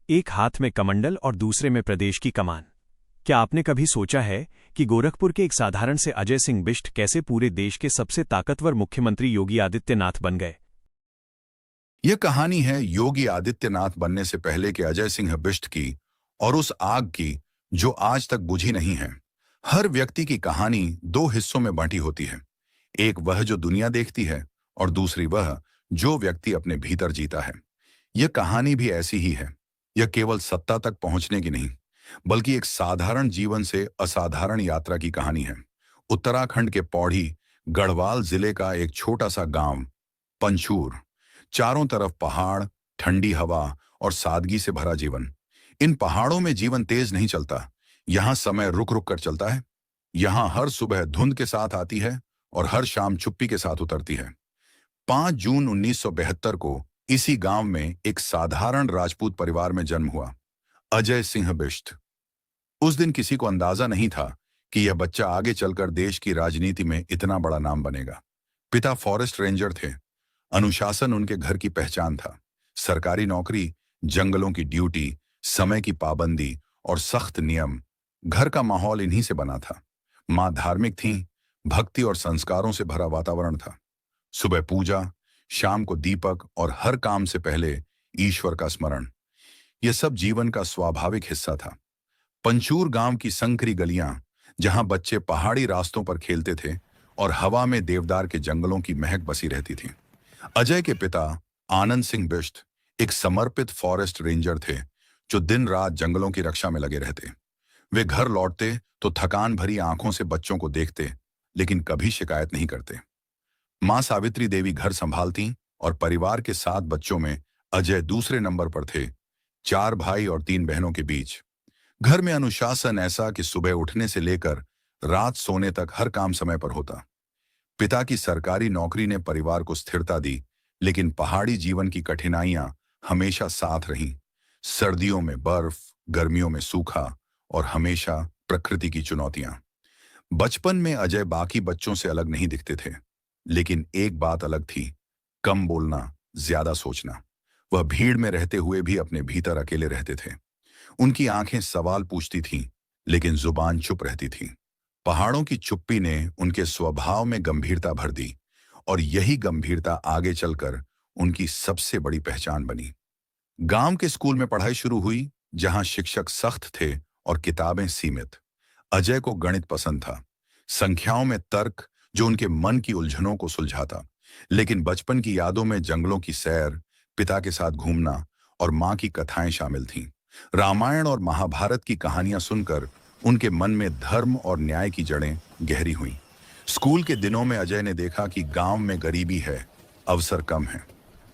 एक हाथ में कमंडल और दूसरे में प्रदेश की कमान। क्या आपने कभी सोचा है कि गोरखपुर के एक साधारण से अजय सिंह बिष्ट कैसे पूरे देश के सबसे ताकतवर मुख्यमंत्री योगी आदित्यनाथ बन गए? यह कहानी है योगी आदित्यनाथ बनने से पहले के अजय सिंह बिष्ट की और उस आग की जो आज तक बुझी नहीं है। हर व्यक्ति की कहानी दो हिस्सों में बांटी होती है। एक वह जो दुनिया देखती है और दूसरी वह जो व्यक्ति अपने भीतर जीता है। यह कहानी भी ऐसी ही है। यह केवल सत्ता तक पहुंचने की नहीं, बल्कि एक साधारण जीवन से असाधारण यात्रा की कहानी है। उत्तराखंड के पौड़ी गढ़वाल जिले का एक छोटा सा गांव पंचूर। चारों तरफ पहाड़, ठंडी हवा और सादगी से भरा जीवन। इन पहाड़ों में जीवन तेज नहीं चलता। यहाँ समय रुक रुक कर चलता है। यहाँ हर सुबह धुंध के साथ आती है और हर शाम चुप्पी के साथ उतरती है। 5 जून 1972 को इसी गांव में एक साधारण राजपूत परिवार में जन्म हुआ, अजय सिंह बिष्ट। उस दिन किसी को अंदाजा नहीं था कि यह बच्चा आगे चलकर देश की राजनीति में इतना बड़ा नाम बनेगा। पिता फॉरेस्ट रेंजर थे। अनुशासन उनके घर की पहचान था। सरकारी नौकरी, जंगलों की ड्यूटी, समय की पाबंदी और सख्त नियम, घर का माहौल इन्हीं से बना था। मां धार्मिक थीं, भक्ति और संस्कारों से भरा वातावरण था। सुबह पूजा, शाम को दीपक और हर काम से पहले ईश्वर का स्मरण, यह सब जीवन का स्वाभाविक हिस्सा था। पंचूर गांव की संकरी गलियां, जहां बच्चे पहाड़ी रास्तों पर खेलते थे और हवा में देवदार के जंगलों की महक बसी रहती थी। अजय के पिता आनंद सिंह बिष्ट एक समर्पित फॉरेस्ट रेंजर थे जो दिन रात जंगलों की रक्षा में लगे रहते। वे घर लौटते तो थकान भरी आंखों से बच्चों को देखते, लेकिन कभी शिकायत नहीं करते। मां सावित्री देवी घर संभालती और परिवार के 7 बच्चों में अजय दूसरे नंबर पर थे। 4 भाई और 3 बहनों के बीच घर में अनुशासन ऐसा कि सुबह उठने से लेकर रात सोने तक हर काम समय पर होता। पिता की सरकारी नौकरी ने परिवार को स्थिरता दी, लेकिन पहाड़ी जीवन की कठिनाइयां हमेशा साथ रहीं। सर्दियों में बर्फ, गर्मियों में सूखा और हमेशा प्रकृति की चुनौतियां। बचपन में अजय बाकी बच्चों से अलग नहीं दिखते थे, लेकिन एक बात अलग थी, कम बोलना, ज्यादा सोचना। वह भीड़ में रहते हुए भी अपने भीतर अकेले रहते थे। उनकी आंखें सवाल पूछती थीं, लेकिन जुबान चुप रहती थी। पहाड़ों की चुप्पी ने उनके स्वभाव में गंभीरता भर दी और यही गंभीरता आगे चलकर उनकी सबसे बड़ी पहचान बनी। गांव के स्कूल में पढ़ाई शुरू हुई, जहां शिक्षक सख्त थे और किताबें सीमित। अजय को गणित पसंद था, संख्याओं में तर्क जो उनके मन की उलझनों को सुलझाता। लेकिन बचपन की यादों में जंगलों की सैर, पिता के साथ घूमना और मां की कथाएं शामिल थीं। रामायण और महाभारत की कहानियां सुनकर उनके मन में धर्म और न्याय की जड़ें गहरी हुईं। स्कूल के दिनों में अजय ने देखा कि गांव में गरीबी है, अवसर कम है।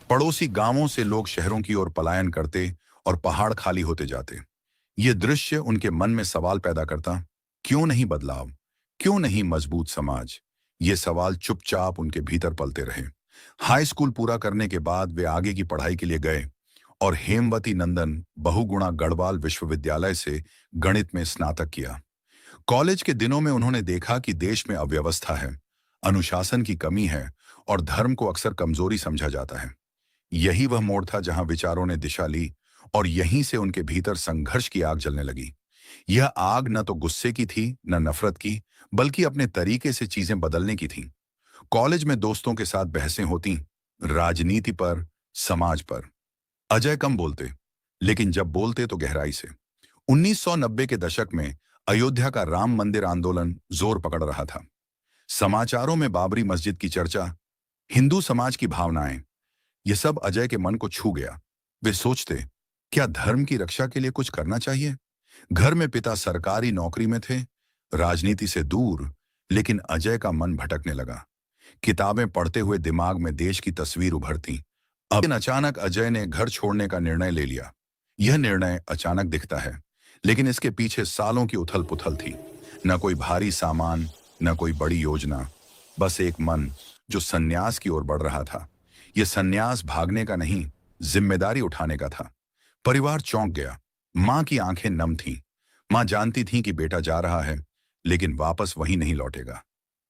पड़ोसी गांवों से लोग शहरों की ओर पलायन करते और पहाड़ खाली होते जाते। ये दृश्य उनके मन में सवाल पैदा करता, क्यों नहीं बदलाव, क्यों नहीं मजबूत समाज? ये सवाल चुपचाप उनके भीतर पलते रहे। हाई स्कूल पूरा करने के बाद वे आगे की पढ़ाई के लिए गए और हेमवती नंदन बहुगुणा गढ़वाल विश्वविद्यालय से गणित में स्नातक किया। कॉलेज के दिनों में उन्होंने देखा कि देश में अव्यवस्था है, अनुशासन की कमी है और धर्म को अक्सर कमजोरी समझा जाता है। यही वह मोड़ था जहां विचारों ने दिशा ली और यहीं से उनके भीतर संघर्ष की आग जलने लगी। यह आग न तो गुस्से की थी, न नफरत की, बल्कि अपने तरीके से चीजें बदलने की थी। कॉलेज में दोस्तों के साथ बहसें होती, राजनीति पर, समाज पर। अजय कम बोलते, लेकिन जब बोलते तो गहराई से। 1990 के दशक में अयोध्या का राम मंदिर आंदोलन जोर पकड़ रहा था। समाचारों में बाबरी मस्जिद की चर्चा, हिंदू समाज की भावनाएं, यह सब अजय के मन को छू गया। वे सोचते, क्या धर्म की रक्षा के लिए कुछ करना चाहिए? घर में पिता सरकारी नौकरी में थे, राजनीति से दूर, लेकिन अजय का मन भटकने लगा। किताबें पढ़ते हुए दिमाग में देश की तस्वीर उभरती। अब अचानक अजय ने घर छोड़ने का निर्णय ले लिया। यह निर्णय अचानक दिखता है, लेकिन इसके पीछे सालों की उथल पुथल थी। न कोई भारी सामान, न कोई बड़ी योजना, बस एक मन जो सन्यास की ओर बढ़ रहा था। यह सन्यास भागने का नहीं, जिम्मेदारी उठाने का था। परिवार चौंक गया। मां की आंखें नम थीं। मां जानती थीं कि बेटा जा रहा है, लेकिन वापस वहीं नहीं लौटेगा।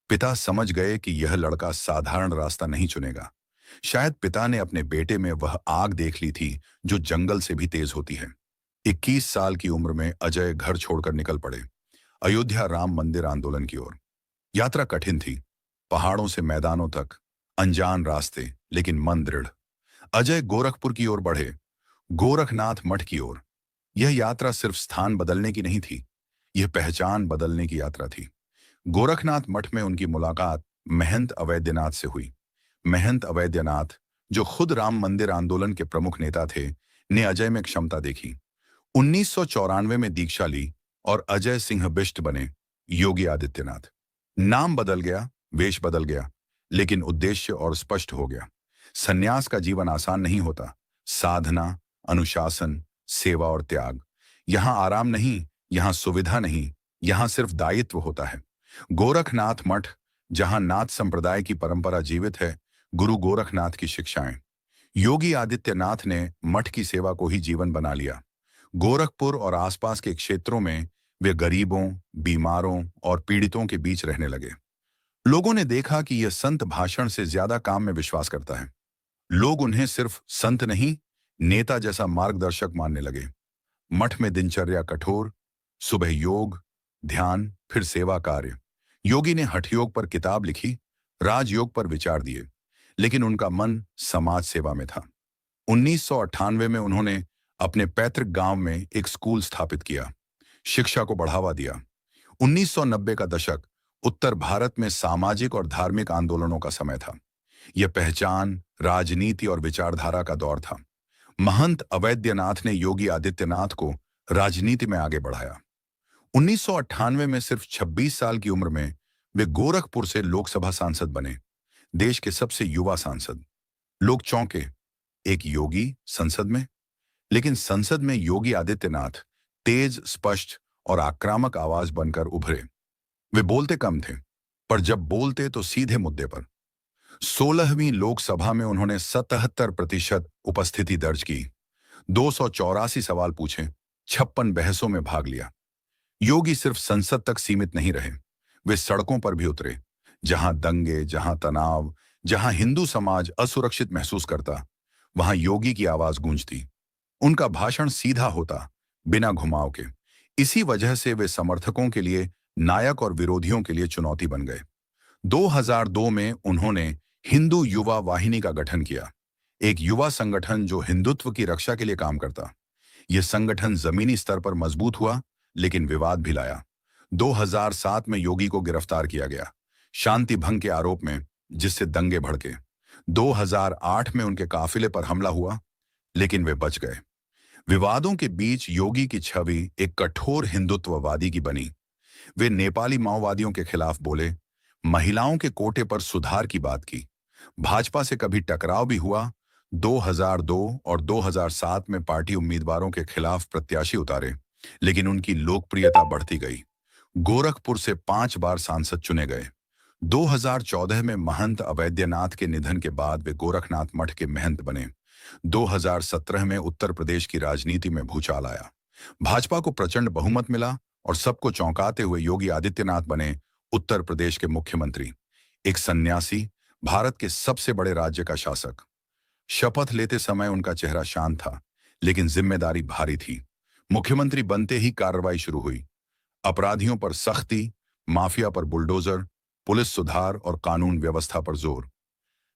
पिता समझ गए कि यह लड़का साधारण रास्ता नहीं चुनेगा। शायद पिता ने अपने बेटे में वह आग देख ली थी जो जंगल से भी तेज होती है। 21 साल की उम्र में अजय घर छोड़कर निकल पड़े अयोध्या राम मंदिर आंदोलन की ओर। यात्रा कठिन थी, पहाड़ों से मैदानों तक, अनजान रास्ते, लेकिन मन दृढ़। अजय गोरखपुर की ओर बढ़े, गोरखनाथ मठ की ओर। यह यात्रा सिर्फ स्थान बदलने की नहीं थी, यह पहचान बदलने की यात्रा थी। गोरखनाथ मठ में उनकी मुलाकात महंत अवैद्यनाथ से हुई। महंत अवैद्यनाथ, जो खुद राम मंदिर आंदोलन के प्रमुख नेता थे, ने अजय में क्षमता देखी। 1994 में दीक्षा ली और अजय सिंह बिष्ट बने योगी आदित्यनाथ। नाम बदल गया, वेश बदल गया, लेकिन उद्देश्य और स्पष्ट हो गया। सन्यास का जीवन आसान नहीं होता। साधना, अनुशासन, सेवा और त्याग। यहां आराम नहीं, यहां सुविधा नहीं, यहां सिर्फ दायित्व होता है। गोरखनाथ मठ, जहां नाथ संप्रदाय की परंपरा जीवित है, गुरु गोरखनाथ की शिक्षाएं। योगी आदित्यनाथ ने मठ की सेवा को ही जीवन बना लिया। गोरखपुर और आसपास के क्षेत्रों में वे गरीबों, बीमारों और पीड़ितों के बीच रहने लगे। लोगों ने देखा कि यह संत भाषण से ज्यादा काम में विश्वास करता है। लोग उन्हें सिर्फ संत नहीं, नेता जैसा मार्गदर्शक मानने लगे। मठ में दिनचर्या कठोर, सुबह योग, ध्यान, फिर सेवा कार्य। योगी ने हठयोग पर किताब लिखी, राजयोग पर विचार दिए, लेकिन उनका मन समाज सेवा में था। 1998 में उन्होंने अपने पैतृक गांव में एक स्कूल स्थापित किया, शिक्षा को बढ़ावा दिया। 1990 का दशक उत्तर भारत में सामाजिक और धार्मिक आंदोलनों का समय था। यह पहचान, राजनीति और विचारधारा का दौर था। महंत अवैद्यनाथ ने योगी आदित्यनाथ को राजनीति में आगे बढ़ाया। 1998 में सिर्फ 26 साल की उम्र में वे गोरखपुर से लोकसभा सांसद बने, देश के सबसे युवा सांसद। लोग चौंके, एक योगी संसद में? लेकिन संसद में योगी आदित्यनाथ तेज, स्पष्ट और आक्रामक आवाज बनकर उभरे। वे बोलते कम थे, पर जब बोलते तो सीधे मुद्दे पर। 16वीं लोकसभा में उन्होंने 77% उपस्थिति दर्ज की, 284 सवाल पूछे, 56 बहसों में भाग लिया। योगी सिर्फ संसद तक सीमित नहीं रहे, वे सड़कों पर भी उतरे। जहां दंगे, जहां तनाव, जहां हिंदू समाज असुरक्षित महसूस करता, वहां योगी की आवाज गूंजती। उनका भाषण सीधा होता, बिना घुमाव के। इसी वजह से वे समर्थकों के लिए नायक और विरोधियों के लिए चुनौती बन गए। 2002 में उन्होंने हिंदू युवा वाहिनी का गठन किया, एक युवा संगठन जो हिंदुत्व की रक्षा के लिए काम करता। यह संगठन जमीनी स्तर पर मजबूत हुआ, लेकिन विवाद भी लाया। 2007 में योगी को गिरफ्तार किया गया, शांति भंग के आरोप में, जिससे दंगे भड़के। 2008 में उनके काफिले पर हमला हुआ, लेकिन वे बच गए। विवादों के बीच योगी की छवि एक कठोर हिंदुत्ववादी की बनी। वे नेपाली माओवादियों के खिलाफ बोले, महिलाओं के कोटे पर सुधार की बात की। भाजपा से कभी टकराव भी हुआ। 2002 और 2007 में पार्टी उम्मीदवारों के खिलाफ प्रत्याशी उतारे, लेकिन उनकी लोकप्रियता बढ़ती गई। गोरखपुर से 5 बार सांसद चुने गए। 2014 में महंत अवैद्यनाथ के निधन के बाद वे गोरखनाथ मठ के महंत बने। 2017 में उत्तर प्रदेश की राजनीति में भूचाल आया। भाजपा को प्रचंड बहुमत मिला और सबको चौंकाते हुए योगी आदित्यनाथ बने उत्तर प्रदेश के मुख्यमंत्री। एक सन्यासी, भारत के सबसे बड़े राज्य का शासक। शपथ लेते समय उनका चेहरा शांत था, लेकिन जिम्मेदारी भारी थी। मुख्यमंत्री बनते ही कार्रवाई शुरू हुई। अपराधियों पर सख्ती, माफिया पर बुलडोजर, पुलिस सुधार और कानून व्यवस्था पर जोर।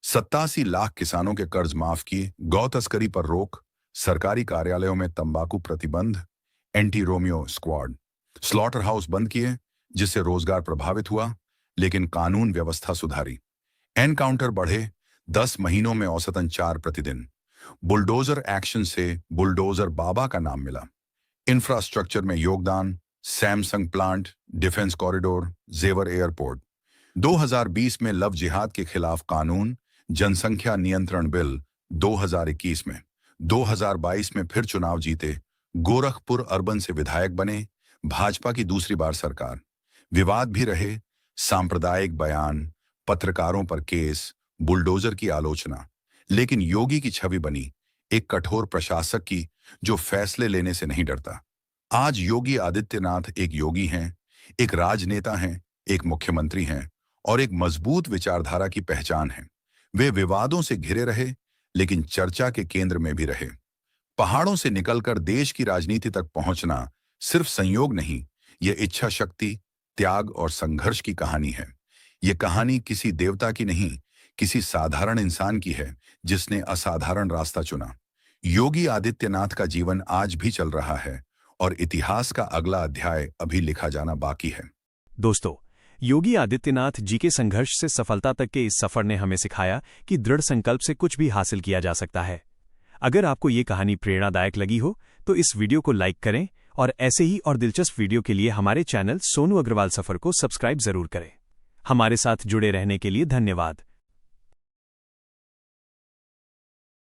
87 लाख किसानों के कर्ज माफ किए, गौ तस्करी पर रोक, सरकारी कार्यालयों में तंबाकू प्रतिबंध, anti Romeo squad, slaughter house बंद किए, जिससे रोजगार प्रभावित हुआ, लेकिन कानून व्यवस्था सुधारी। एनकाउंटर बढ़े, 10 महीनों में औसतन 4 प्रतिदिन। बुलडोजर एक्शन से बुलडोजर बाबा का नाम मिला। इंफ्रास्ट्रक्चर में योगदान, सैमसंग प्लांट, डिफेंस कॉरिडोर, जेवर एयरपोर्ट। 2020 में लव जिहाद के खिलाफ कानून, जनसंख्या नियंत्रण बिल। 2021 में, 2022 में फिर चुनाव जीते, गोरखपुर अर्बन से विधायक बने, भाजपा की दूसरी बार सरकार। विवाद भी रहे, सांप्रदायिक बयान, पत्रकारों पर केस, बुलडोजर की आलोचना, लेकिन योगी की छवि बनी एक कठोर प्रशासक की जो फैसले लेने से नहीं डरता। आज योगी आदित्यनाथ एक योगी हैं, एक राजनेता हैं, एक मुख्यमंत्री हैं और एक मजबूत विचारधारा की पहचान है। वे विवादों से घिरे रहे, लेकिन चर्चा के केंद्र में भी रहे। पहाड़ों से निकलकर देश की राजनीति तक पहुंचना सिर्फ संयोग नहीं, यह इच्छा शक्ति, त्याग और संघर्ष की कहानी है। यह कहानी किसी देवता की नहीं, किसी साधारण इंसान की है जिसने असाधारण रास्ता चुना। योगी आदित्यनाथ का जीवन आज भी चल रहा है और इतिहास का अगला अध्याय अभी लिखा जाना बाकी है। दोस्तों, योगी आदित्यनाथ जी के संघर्ष से सफलता तक के इस सफर ने हमें सिखाया कि दृढ़ संकल्प से कुछ भी हासिल किया जा सकता है। अगर आपको ये कहानी प्रेरणादायक लगी हो तो इस वीडियो को लाइक करें और ऐसे ही और दिलचस्प वीडियो के लिए हमारे चैनल सोनू अग्रवाल सफर को सब्सक्राइब जरूर करें। हमारे साथ जुड़े रहने के लिए धन्यवाद।